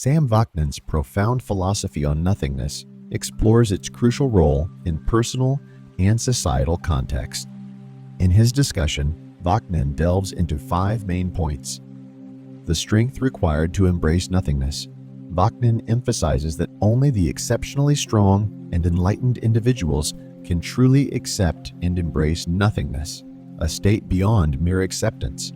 Sam Vaknin's profound philosophy on nothingness explores its crucial role in personal and societal context. In his discussion, Vaknin delves into 5 main points. The strength required to embrace nothingness. Vaknin emphasizes that only the exceptionally strong and enlightened individuals can truly accept and embrace nothingness, a state beyond mere acceptance.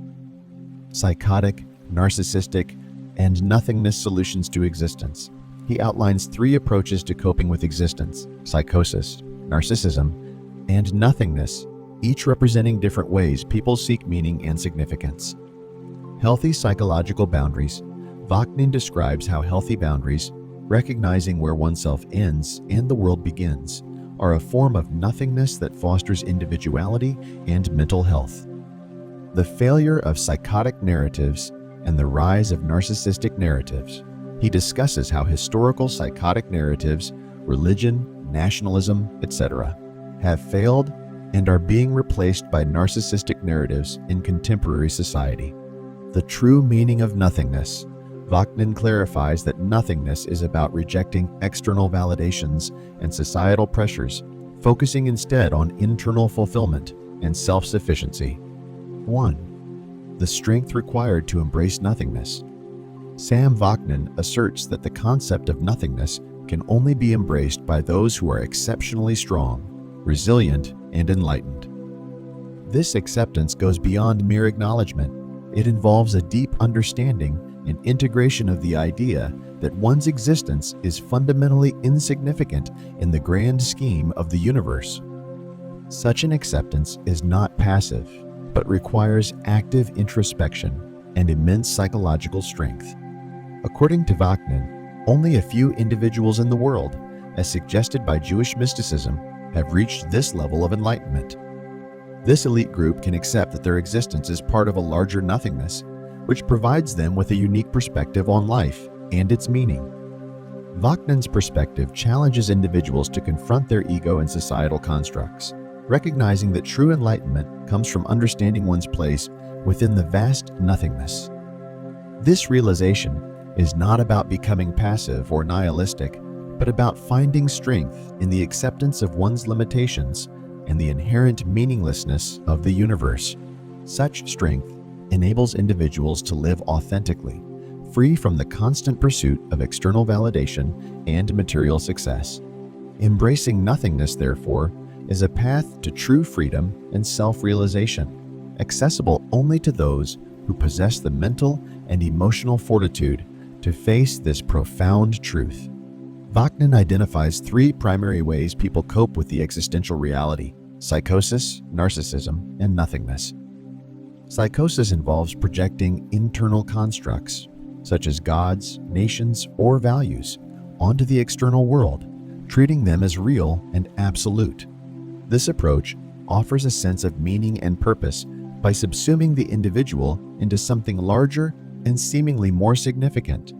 Psychotic, narcissistic, and nothingness solutions to existence. He outlines 3 approaches to coping with existence: psychosis, narcissism, and nothingness, each representing different ways people seek meaning and significance. Healthy psychological boundaries. Vaknin describes how healthy boundaries, recognizing where oneself ends and the world begins, are a form of nothingness that fosters individuality and mental health. The Failure of Psychotic Narratives and the Rise of Narcissistic Narratives. He discusses how historical psychotic narratives, religion, nationalism, etc., have failed and are being replaced by narcissistic narratives in contemporary society. The true meaning of nothingness. Vaknin clarifies that nothingness is about rejecting external validations and societal pressures, focusing instead on internal fulfillment and self-sufficiency. 1. The strength required to embrace nothingness. Sam Vaknin asserts that the concept of nothingness can only be embraced by those who are exceptionally strong, resilient, and enlightened. This acceptance goes beyond mere acknowledgement. It involves a deep understanding and integration of the idea that one's existence is fundamentally insignificant in the grand scheme of the universe. Such an acceptance is not passive, but requires active introspection and immense psychological strength. According to Vaknin, only a few individuals in the world, as suggested by Jewish mysticism, have reached this level of enlightenment. This elite group can accept that their existence is part of a larger nothingness, which provides them with a unique perspective on life and its meaning. Vaknin's perspective challenges individuals to confront their ego and societal constructs, recognizing that true enlightenment comes from understanding one's place within the vast nothingness. This realization is not about becoming passive or nihilistic, but about finding strength in the acceptance of one's limitations and the inherent meaninglessness of the universe. Such strength enables individuals to live authentically, free from the constant pursuit of external validation and material success. Embracing nothingness, therefore, is a path to true freedom and self-realization, accessible only to those who possess the mental and emotional fortitude to face this profound truth. Vaknin identifies 3 primary ways people cope with the existential reality: psychosis, narcissism, and nothingness. Psychosis involves projecting internal constructs, such as gods, nations, or values, onto the external world, treating them as real and absolute. This approach offers a sense of meaning and purpose by subsuming the individual into something larger and seemingly more significant.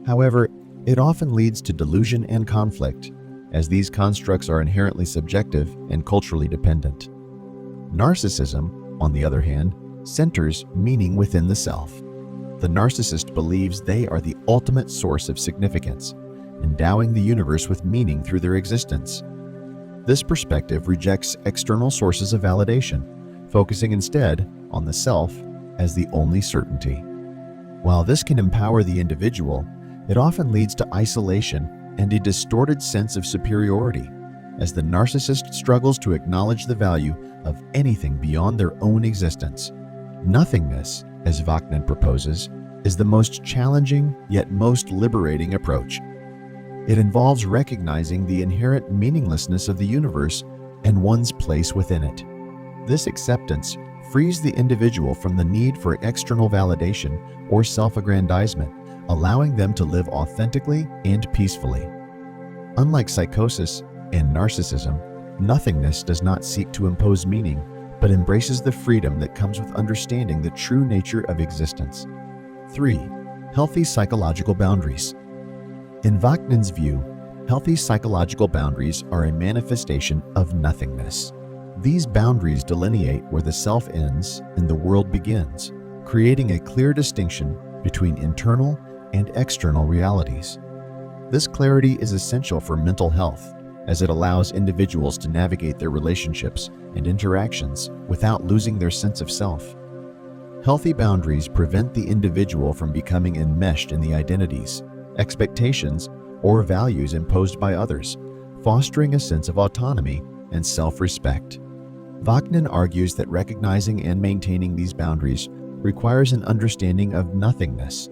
However, it often leads to delusion and conflict, as these constructs are inherently subjective and culturally dependent. Narcissism, on the other hand, centers meaning within the self. The narcissist believes they are the ultimate source of significance, endowing the universe with meaning through their existence. This perspective rejects external sources of validation, focusing instead on the self as the only certainty. While this can empower the individual, it often leads to isolation and a distorted sense of superiority, as the narcissist struggles to acknowledge the value of anything beyond their own existence. Nothingness, as Vaknin proposes, is the most challenging yet most liberating approach. It involves recognizing the inherent meaninglessness of the universe and one's place within it. This acceptance frees the individual from the need for external validation or self-aggrandizement, allowing them to live authentically and peacefully. Unlike psychosis and narcissism, nothingness does not seek to impose meaning, but embraces the freedom that comes with understanding the true nature of existence. 3. Healthy psychological boundaries. In Vaknin's view, healthy psychological boundaries are a manifestation of nothingness. These boundaries delineate where the self ends and the world begins, creating a clear distinction between internal and external realities. This clarity is essential for mental health, as it allows individuals to navigate their relationships and interactions without losing their sense of self. Healthy boundaries prevent the individual from becoming enmeshed in the identities, expectations, or values imposed by others, fostering a sense of autonomy and self-respect. Vaknin argues that recognizing and maintaining these boundaries requires an understanding of nothingness.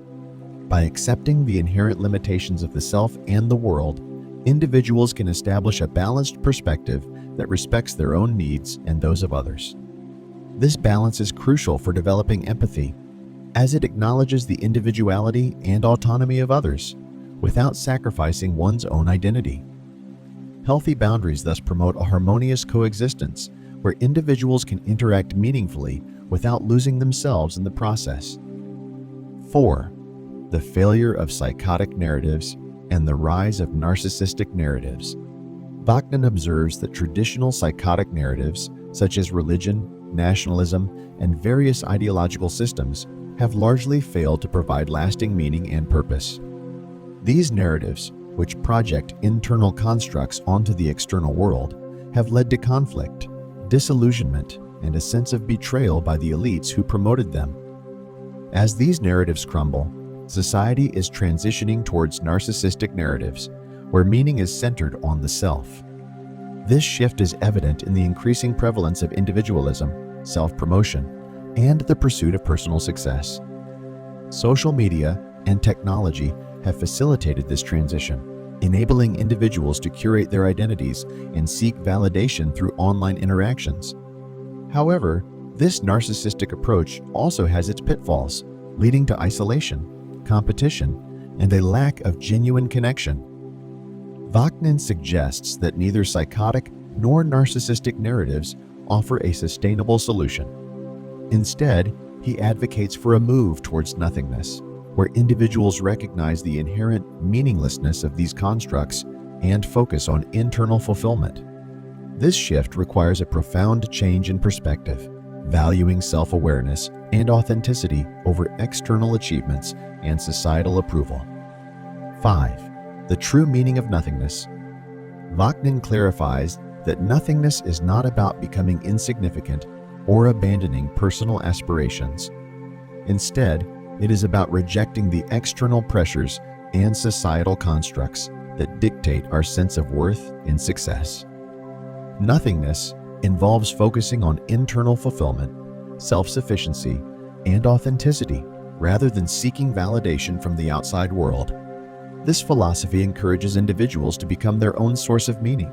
By accepting the inherent limitations of the self and the world, individuals can establish a balanced perspective that respects their own needs and those of others. This balance is crucial for developing empathy, as it acknowledges the individuality and autonomy of others without sacrificing one's own identity. Healthy boundaries thus promote a harmonious coexistence where individuals can interact meaningfully without losing themselves in the process. 4. The Failure of Psychotic Narratives and the Rise of Narcissistic Narratives. Vaknin observes that traditional psychotic narratives, such as religion, nationalism, and various ideological systems, have largely failed to provide lasting meaning and purpose. These narratives, which project internal constructs onto the external world, have led to conflict, disillusionment, and a sense of betrayal by the elites who promoted them. As these narratives crumble, society is transitioning towards narcissistic narratives, where meaning is centered on the self. This shift is evident in the increasing prevalence of individualism, self-promotion, and the pursuit of personal success. Social media and technology have facilitated this transition, enabling individuals to curate their identities and seek validation through online interactions. However, this narcissistic approach also has its pitfalls, leading to isolation, competition, and a lack of genuine connection. Vaknin suggests that neither psychotic nor narcissistic narratives offer a sustainable solution. Instead, he advocates for a move towards nothingness, where individuals recognize the inherent meaninglessness of these constructs and focus on internal fulfillment. This shift requires a profound change in perspective, valuing self-awareness and authenticity over external achievements and societal approval. 5. The true meaning of nothingness. Vaknin clarifies that nothingness is not about becoming insignificant or abandoning personal aspirations. Instead, it is about rejecting the external pressures and societal constructs that dictate our sense of worth and success. Nothingness involves focusing on internal fulfillment, self-sufficiency, and authenticity rather than seeking validation from the outside world. This philosophy encourages individuals to become their own source of meaning,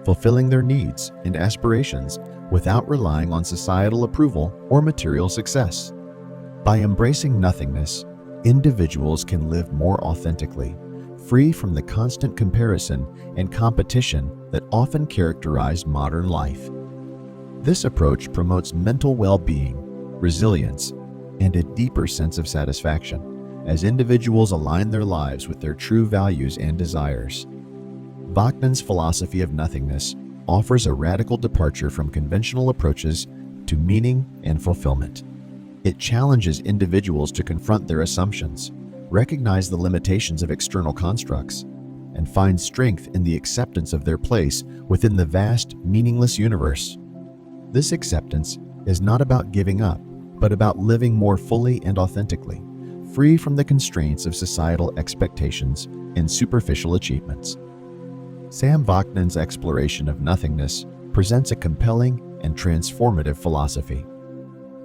fulfilling their needs and aspirations without relying on societal approval or material success. By embracing nothingness, individuals can live more authentically, free from the constant comparison and competition that often characterize modern life. This approach promotes mental well-being, resilience, and a deeper sense of satisfaction as individuals align their lives with their true values and desires. Vaknin's philosophy of nothingness offers a radical departure from conventional approaches to meaning and fulfillment. It challenges individuals to confront their assumptions, recognize the limitations of external constructs, and find strength in the acceptance of their place within the vast, meaningless universe. This acceptance is not about giving up, but about living more fully and authentically, free from the constraints of societal expectations and superficial achievements. Sam Vaknin's exploration of nothingness presents a compelling and transformative philosophy.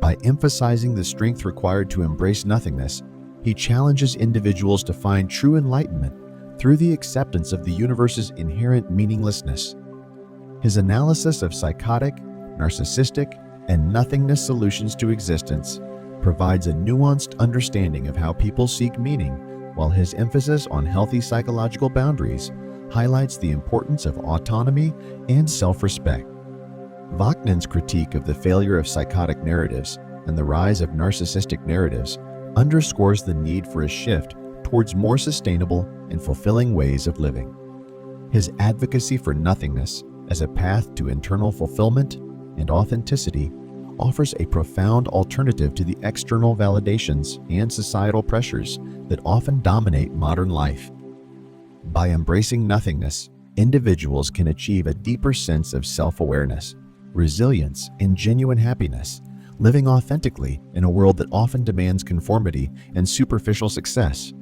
By emphasizing the strength required to embrace nothingness, he challenges individuals to find true enlightenment through the acceptance of the universe's inherent meaninglessness. His analysis of psychotic, narcissistic, and nothingness solutions to existence provides a nuanced understanding of how people seek meaning, while his emphasis on healthy psychological boundaries highlights the importance of autonomy and self-respect. Vaknin's critique of the failure of psychotic narratives and the rise of narcissistic narratives underscores the need for a shift towards more sustainable and fulfilling ways of living. His advocacy for nothingness as a path to internal fulfillment and authenticity offers a profound alternative to the external validations and societal pressures that often dominate modern life. By embracing nothingness, individuals can achieve a deeper sense of self-awareness, resilience, and genuine happiness, living authentically in a world that often demands conformity and superficial success